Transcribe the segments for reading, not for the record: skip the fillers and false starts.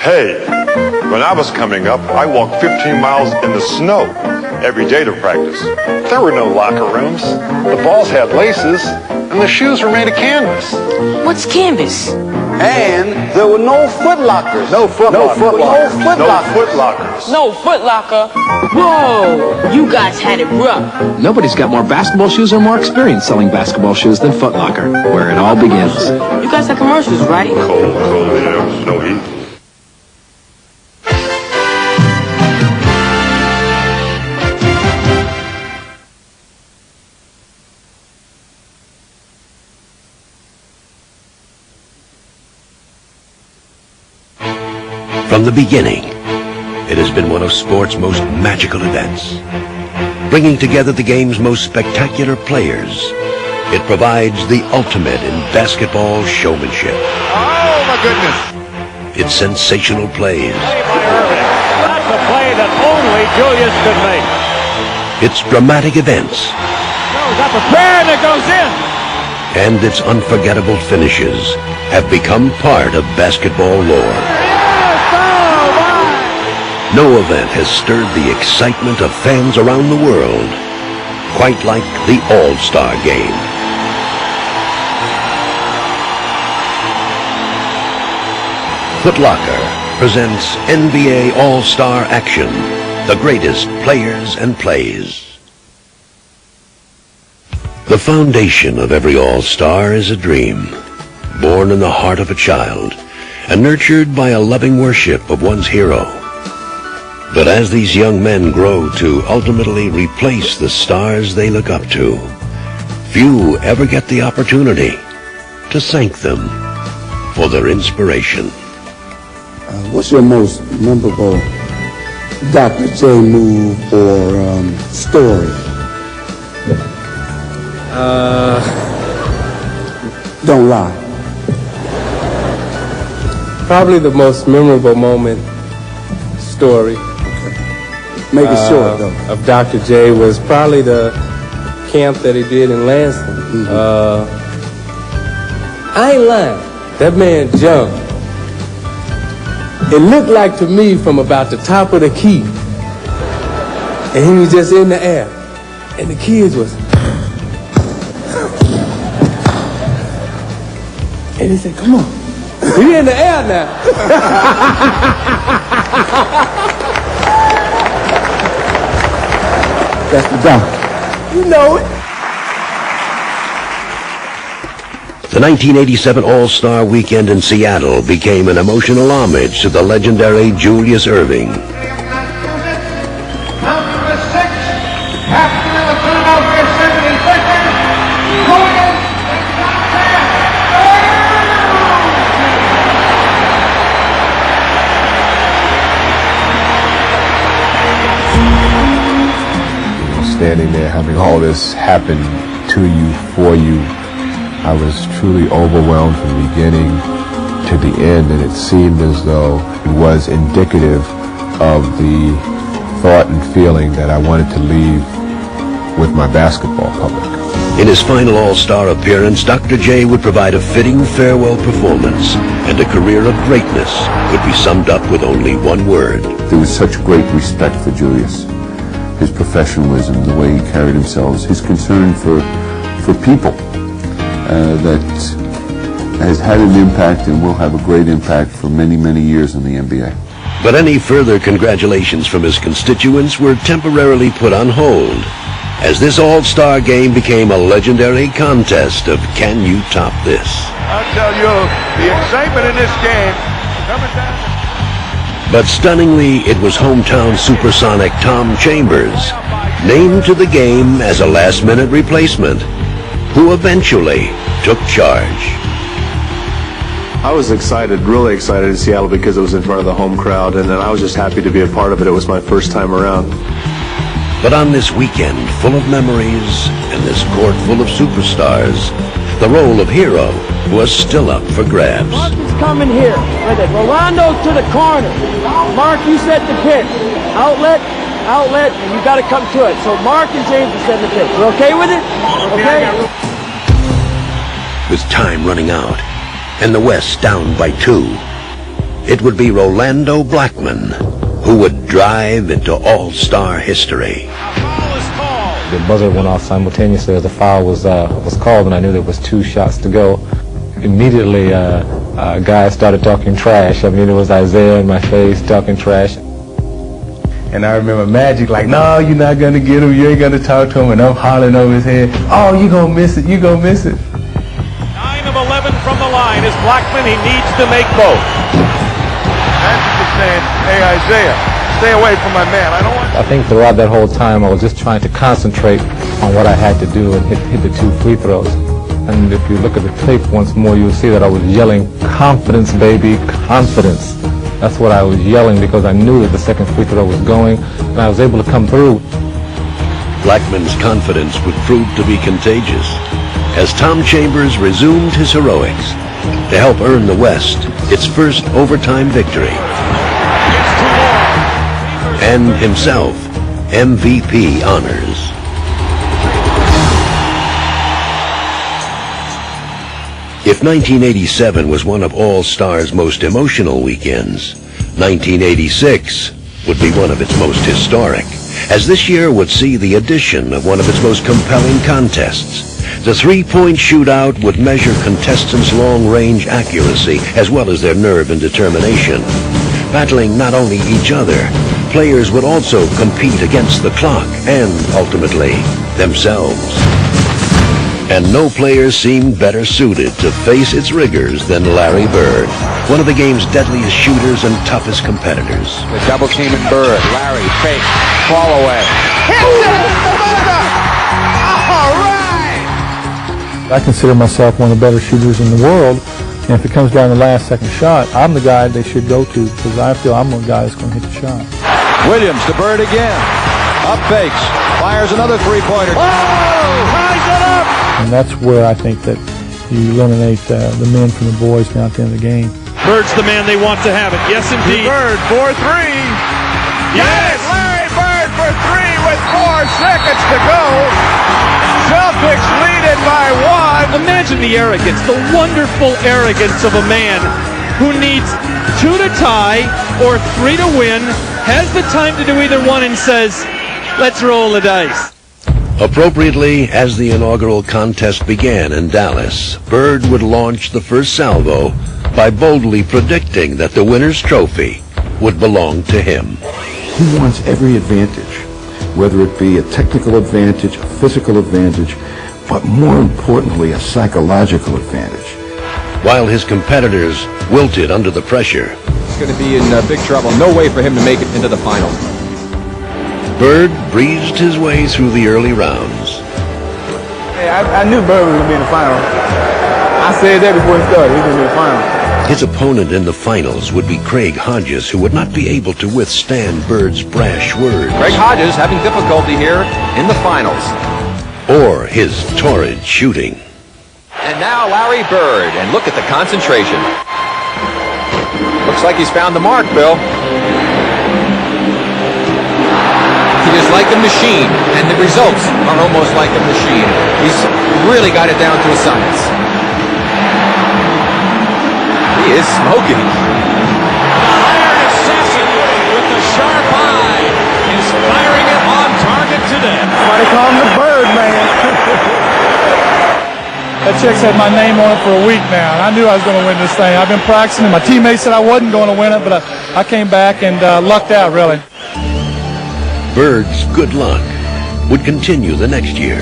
Hey, when I was coming up, I walked 15 miles in the snow every day to practice. There were no locker rooms. The balls had laces, and the shoes were made of canvas. What's canvas? And there were no foot lockers. No foot lockers. No foot locker. Whoa, you guys had it rough. Nobody's got more basketball shoes or more experience selling basketball shoes than Foot Locker, where it all begins. You guys have commercials, right? Cold, yeah, no heat. From the beginning, it has been one of sport's most magical events. Bringing together the game's most spectacular players, it provides the ultimate in basketball showmanship. Oh, my goodness. Its sensational plays. That's a play that only Julius could make. Its dramatic events. Goes up a prayer and it goes in. And its unforgettable finishes have become part of basketball lore. No event has stirred the excitement of fans around the world quite like the All-Star Game. Foot Locker presents NBA All-Star Action, the greatest players and plays. The foundation of every All-Star is a dream, born in the heart of a child and nurtured by a loving worship of one's hero. But as these young men grow to ultimately replace the stars they look up to, few ever get the opportunity to thank them for their inspiration. What's your most memorable Dr. J move or story? Don't lie. Probably the most memorable moment story. Make it short, though. Of Dr. J was probably the camp that he did in Lansing. I ain't lying. That man jumped. It looked like to me from about the top of the key. And he was just in the air. And the kids was... And he said, come on. We in the air now. That's the doctor. You know it. The 1987 All-Star Weekend in Seattle became an emotional homage to the legendary Julius Erving. Number 6, captain of the Philadelphia 76ers, Julius Standing there, having all this happen to you, for you, I was truly overwhelmed from the beginning to the end, and it seemed as though it was indicative of the thought and feeling that I wanted to leave with my basketball public. In his final All-Star appearance, Dr. J would provide a fitting farewell performance, and a career of greatness could be summed up with only one word. There was such great respect for Julius. His professionalism, the way he carried himself, his concern for people that has had an impact and will have a great impact for many, many years in the NBA. But any further congratulations from his constituents were temporarily put on hold, as this All-Star Game became a legendary contest of can you top this? I'll tell you, the excitement in this game coming down. But stunningly, it was hometown supersonic Tom Chambers, named to the game as a last-minute replacement, who eventually took charge. I was excited, really excited in Seattle because it was in front of the home crowd, and then I was just happy to be a part of it. It was my first time around. But on this weekend full of memories and this court full of superstars, the role of hero was still up for grabs. Mark is coming here with it. Rolando to the corner. Mark, you set the pitch. Outlet, and you got to come to it. So Mark and James are setting the pitch. You okay with it? Okay? With time running out and the West down by 2, it would be Rolando Blackman who would drive into All-Star history. The buzzer went off simultaneously as the foul was called, and I knew there was 2 shots to go. Immediately, guys started talking trash. I mean, it was Isaiah in my face talking trash. And I remember Magic like, no, you're not going to get him. You ain't going to talk to him. And I'm hollering over his head, oh, you're going to miss it. You're going to miss it. 9 of 11 from the line is Blackman. He needs to make both. Magic is saying, hey, Isaiah, stay away from my man. I don't want. I think throughout that whole time, I was just trying to concentrate on what I had to do and hit the 2 free throws. And if you look at the tape once more, you'll see that I was yelling, confidence, baby, confidence. That's what I was yelling because I knew that the second free throw was going, and I was able to come through. Blackman's confidence would prove to be contagious as Tom Chambers resumed his heroics to help earn the West its first overtime victory. And himself MVP honors. If 1987 was one of All-Star's most emotional weekends, 1986 would be one of its most historic, as this year would see the addition of one of its most compelling contests. The three-point shootout would measure contestants' long-range accuracy as well as their nerve and determination. Battling not only each other, players would also compete against the clock and, ultimately, themselves. And no player seemed better suited to face its rigors than Larry Bird, one of the game's deadliest shooters and toughest competitors. The double team in Bird. Larry, fake, fall away. Hits it! All right! I consider myself one of the better shooters in the world, and if it comes down to the last second shot, I'm the guy they should go to because I feel I'm the guy that's going to hit the shot. Williams to Bird again. Up fakes. Fires another three-pointer. Oh! Ties it up! And that's where I think that you eliminate the men from the boys down at the end of the game. Bird's the man they want to have it. Yes, indeed. Bird for 3. Yes! Larry Bird for 3 with 4 seconds to go. Celtics lead it by 1. Imagine the arrogance, the wonderful arrogance of a man who needs 2 to tie or 3 to win, has the time to do either one, and says, let's roll the dice. Appropriately, as the inaugural contest began in Dallas, Bird would launch the first salvo by boldly predicting that the winner's trophy would belong to him. He wants every advantage, whether it be a technical advantage, a physical advantage, but more importantly, a psychological advantage. While his competitors wilted under the pressure, He's going to be in big trouble. No way for him to make it into the finals. Bird breezed his way through the early rounds. Hey, I knew Bird was going to be in the final. I said that before he started. He was going to be in the final. His opponent in the finals would be Craig Hodges, who would not be able to withstand Bird's brash words. Craig Hodges having difficulty here in the finals. Or his torrid shooting. And now Larry Bird, and look at the concentration. Looks like he's found the mark, Bill. He is like a machine, and the results are almost like a machine. He's really got it down to a science. He is smoking. Iron assassin with the sharp eye is firing it on target today. Why they call him the Bird Man? That check's had my name on it for a week now, and I knew I was going to win this thing. I've been practicing, and my teammates said I wasn't going to win it, but I came back and lucked out, really. Bird's good luck would continue the next year,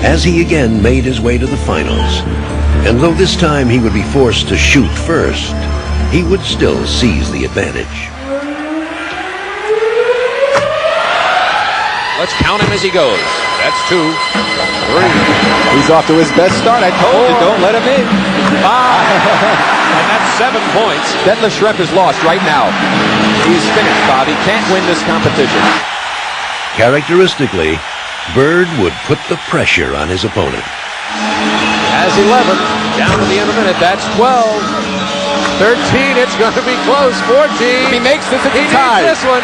as he again made his way to the finals. And though this time he would be forced to shoot first, he would still seize the advantage. Let's count him as he goes. That's 2, 3. He's off to his best start. I told you, don't let him in. 5. And that's 7 points. Detlef Schrempf is lost right now. He's finished, Bob. He can't win this competition. Characteristically, Bird would put the pressure on his opponent. Has 11. Down to the end of a minute. That's 12. 13. It's going to be close. 14. He makes this. He needs this one.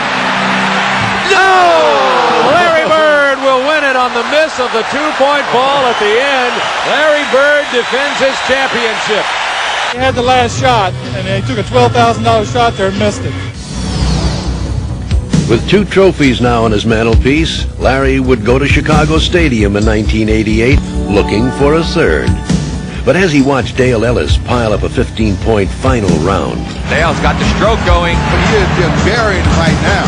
No! Larry Bird will win it on the miss of the 2-point ball at the end. Larry Bird defends his championship. He had the last shot, and he took a $12,000 shot there and missed it. With 2 trophies now on his mantelpiece, Larry would go to Chicago Stadium in 1988 looking for a third. But as he watched Dale Ellis pile up a 15-point final round, Dale's got the stroke going. He is just buried right now.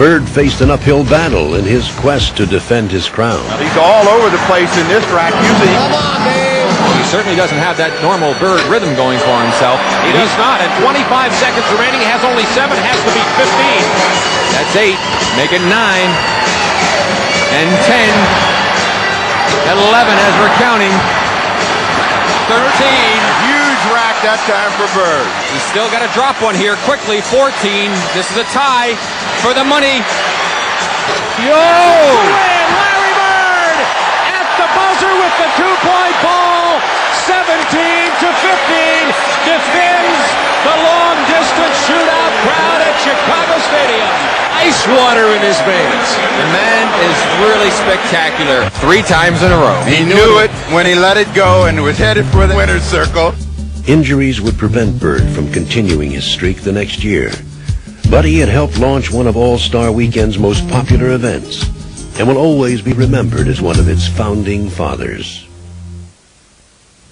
Bird faced an uphill battle in his quest to defend his crown. He's all over the place in this track using... Come on, Dave! He certainly doesn't have that normal Bird rhythm going for himself. He does not. At 25 seconds remaining, has only 7, has to be 15. That's 8. Make it 9. And 10. 11 as we're counting. 13. Huge rack that time for Bird. He's still got to drop one here quickly. 14. This is a tie for the money. Yo! Larry Bird at the buzzer with the 2-point ball. 17-15. Defends the long-distance shootout crowd at Chicago Stadium. Ice water in his veins. The man is really spectacular. 3 times in a row. He knew it when he let it go and was headed for the winner's circle. Injuries would prevent Bird from continuing his streak the next year. But he had helped launch one of All-Star Weekend's most popular events, and will always be remembered as one of its founding fathers.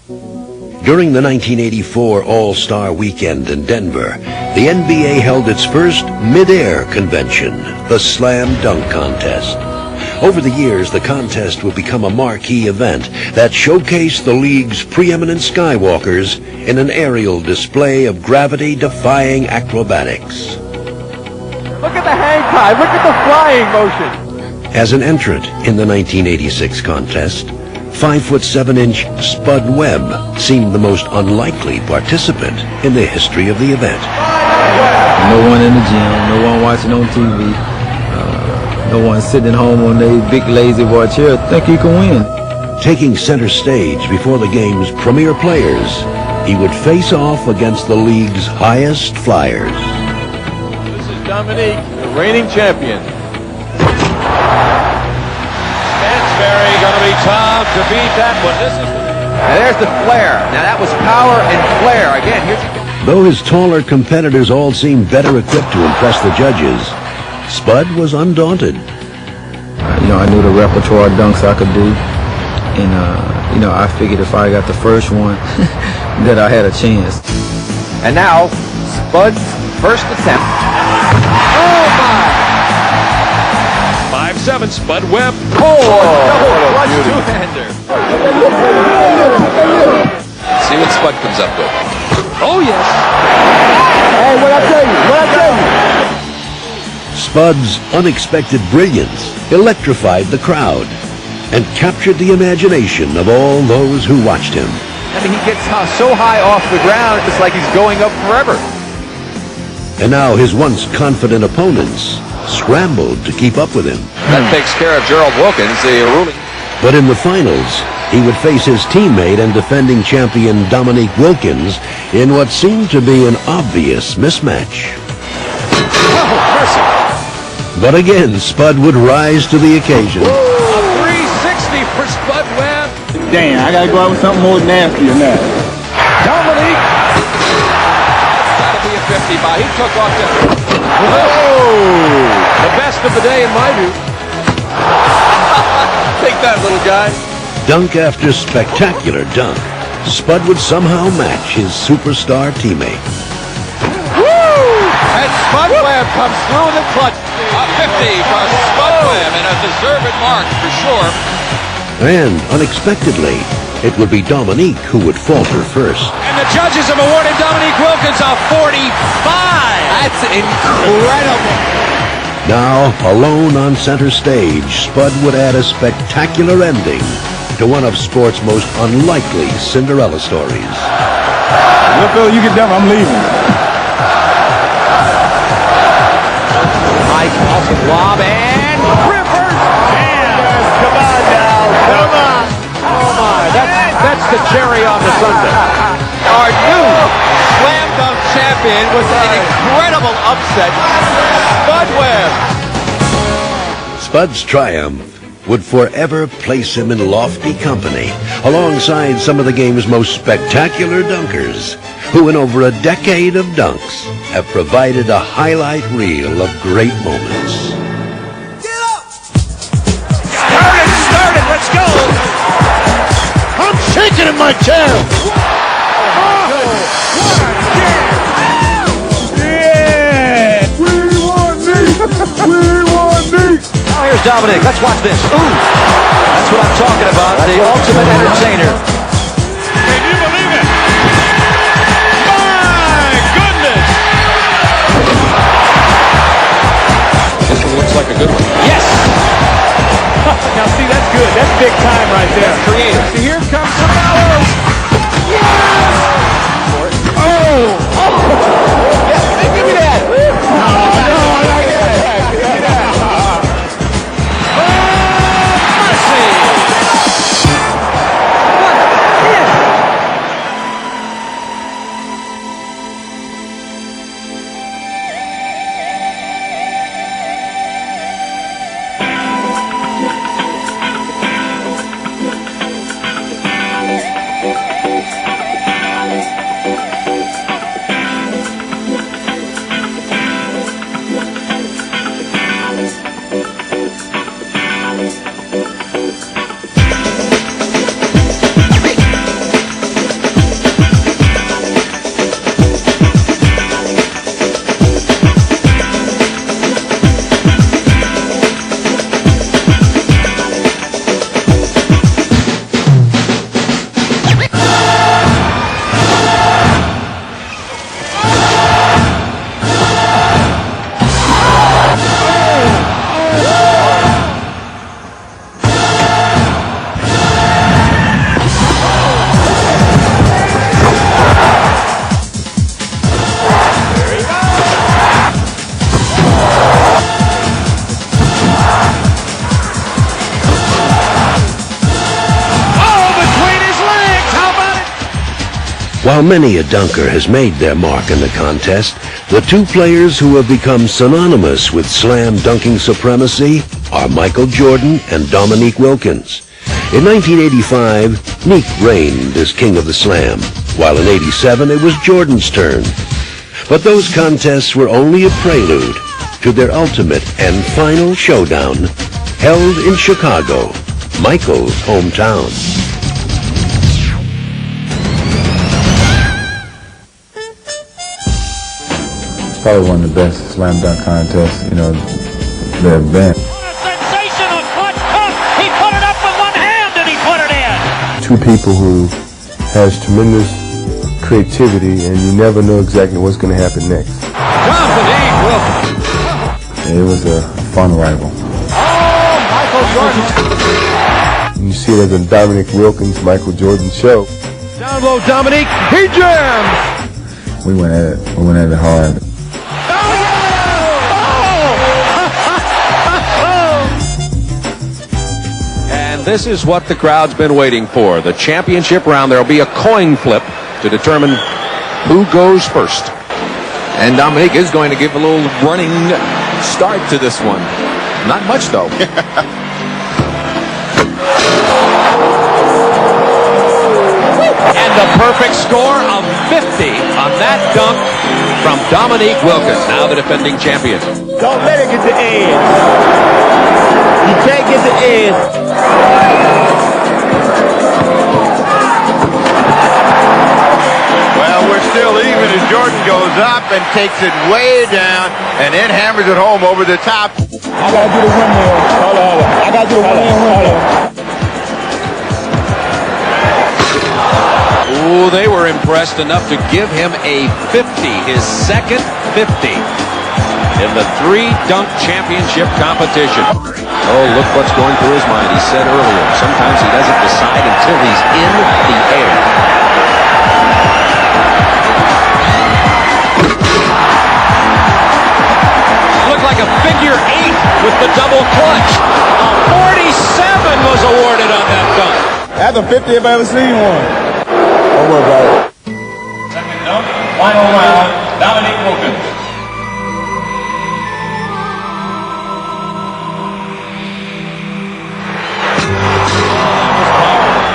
During the 1984 All-Star Weekend in Denver, the NBA held its first mid-air convention, the Slam Dunk Contest. Over the years, the contest would become a marquee event that showcased the league's preeminent skywalkers in an aerial display of gravity-defying acrobatics. Look at the hang time. Look at the flying motion. As an entrant in the 1986 contest, 5'7" Spud Webb seemed the most unlikely participant in the history of the event. No one in the gym, no one watching on TV, no one sitting home on their big lazy boy chair think he can win. Taking center stage before the game's premier players, he would face off against the league's highest flyers. This is Dominique, the reigning champion. Stansberry going to be tough to beat that one. And there's the flare. Now that was power and flare. Again, here's... Though his taller competitors all seemed better equipped to impress the judges, Spud was undaunted. I knew the repertoire of dunks I could do. And, I figured if I got the first one, that I had a chance. And now, Spud's first attempt. Oh, my! 5'7", Spud Webb. Clutch two-hander. See what Spud comes up with. Oh, yes. Hey, what I tell you? Spud's unexpected brilliance electrified the crowd and captured the imagination of all those who watched him. I mean, he gets so high off the ground, it's like he's going up forever. And now his once confident opponents scrambled to keep up with him. That takes care of Gerald Wilkins, the ruling. But in the finals, he would face his teammate and defending champion Dominique Wilkins in what seemed to be an obvious mismatch. Oh, mercy. But again, Spud would rise to the occasion. A 360 for Spud Webb. Damn, I gotta go out with something more nasty than that. Dominique. Gotta be a 50 by. He took off the... Whoa! The best of the day in my view. Take that, little guy. Dunk after spectacular dunk, Spud would somehow match his superstar teammate. And Spud Webb comes through the clutch. A 50 from Spud Webb, and a deserved mark for sure. And unexpectedly, it would be Dominique who would falter first. And the judges have awarded Dominique Wilkins a 45. That's incredible. Now, alone on center stage, Spud would add a spectacular ending to one of sport's most unlikely Cinderella stories. Look, Bill, you get done, I'm leaving. Mike off the lob and reverse. Come on now. Come on. Oh my, that's the cherry on the sundae. Our new slam dunk champion was an incredible upset. Spud Webb. Spud's triumph would forever place him in lofty company alongside some of the game's most spectacular dunkers. who in over a decade of dunks have provided a highlight reel of great moments. Started, let's go! I'm shaking in my chair! Yeah! We want Nick! We want Nick! Now here's Dominic. Let's watch this. Ooh! That's what I'm talking about. The ultimate entertainer. Can you believe it? My goodness! This one looks like a good one. Yes! Now see, that's good. That's big time right there. That's creative. So here comes Carmelo. Give me that! While many a dunker has made their mark in the contest, the two players who have become synonymous with slam dunking supremacy are Michael Jordan and Dominique Wilkins. In 1985, Neek reigned as king of the slam, while in '87 it was Jordan's turn. But those contests were only a prelude to their ultimate and final showdown, held in Chicago, Michael's hometown. Probably one of the best slam dunk contests, there have been. Sensational clutch hook! He put it up with one hand and he put it in! Two people who has tremendous creativity, and you never know exactly what's going to happen next. Dominique Wilkins. It was a fun rival. Oh, Michael Jordan! You see it as a Dominique Wilkins, Michael Jordan show. Down low, Dominique. He jams! We went at it. We went at it hard. And this is what the crowd's been waiting for. The championship round. There will be a coin flip to determine who goes first. And Dominique is going to give a little running start to this one. Not much, though. And the perfect score of 50 on that dunk from Dominique Wilkins, now the defending champion. Don't let it get the edge. You can't get the edge. Well, we're still even as Jordan goes up and takes it way down and then hammers it home over the top. I gotta do the windmill. Hold on. I gotta do the windmill. Ooh, they were impressed enough to give him a 50, his second 50 in the three-dunk championship competition. Oh, look what's going through his mind. He said earlier, sometimes he doesn't decide until he's in the air. Looked like a figure 8 with the double clutch. A 47 was awarded on that dunk. That's the 50th I've ever seen one. Don't worry about it. Second dunk, final round, Dominique Wilkins.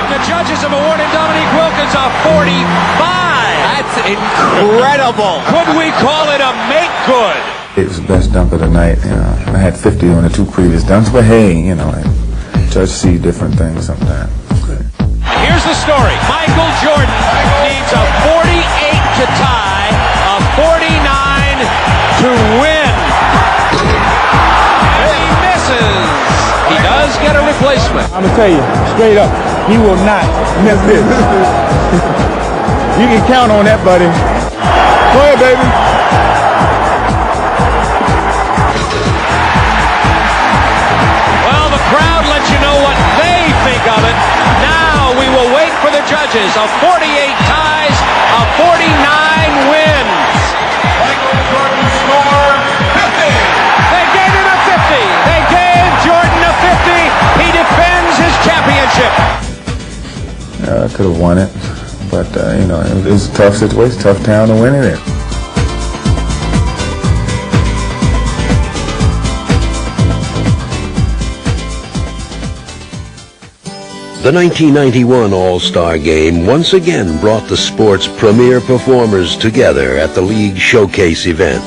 The judges have awarded Dominique Wilkins a 45. Incredible. Could we call it a make good? It was the best dunk of the night. You know, I had 50 on the 2 previous dunks, but hey, you know, I try to see different things sometimes. Here's the story. Michael Jordan needs a 48 to tie, a 49 to win. And he misses. He does get a replacement. I'm going to tell you, straight up, he will not miss this. You can count on that, buddy. Go ahead, baby. Well, the crowd lets you know what they think of it. Now we will wait for the judges. A 48 ties, a 49 wins. Michael Jordan scored 50. They gave him a 50. They gave Jordan a 50. He defends his championship. I could have won it, but you know, it was a tough situation, tough town to win it in. The 1991 All-Star Game once again brought the sport's premier performers together at the league showcase event.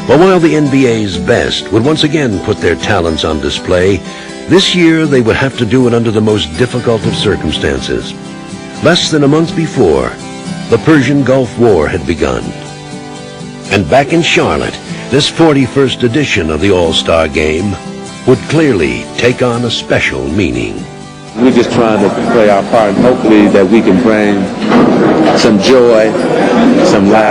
But while the NBA's best would once again put their talents on display, this year they would have to do it under the most difficult of circumstances. Less than a month before, the Persian Gulf War had begun. And back in Charlotte, this 41st edition of the All-Star Game would clearly take on a special meaning. We're just trying to play our part, and hopefully that we can bring some joy, some laughter.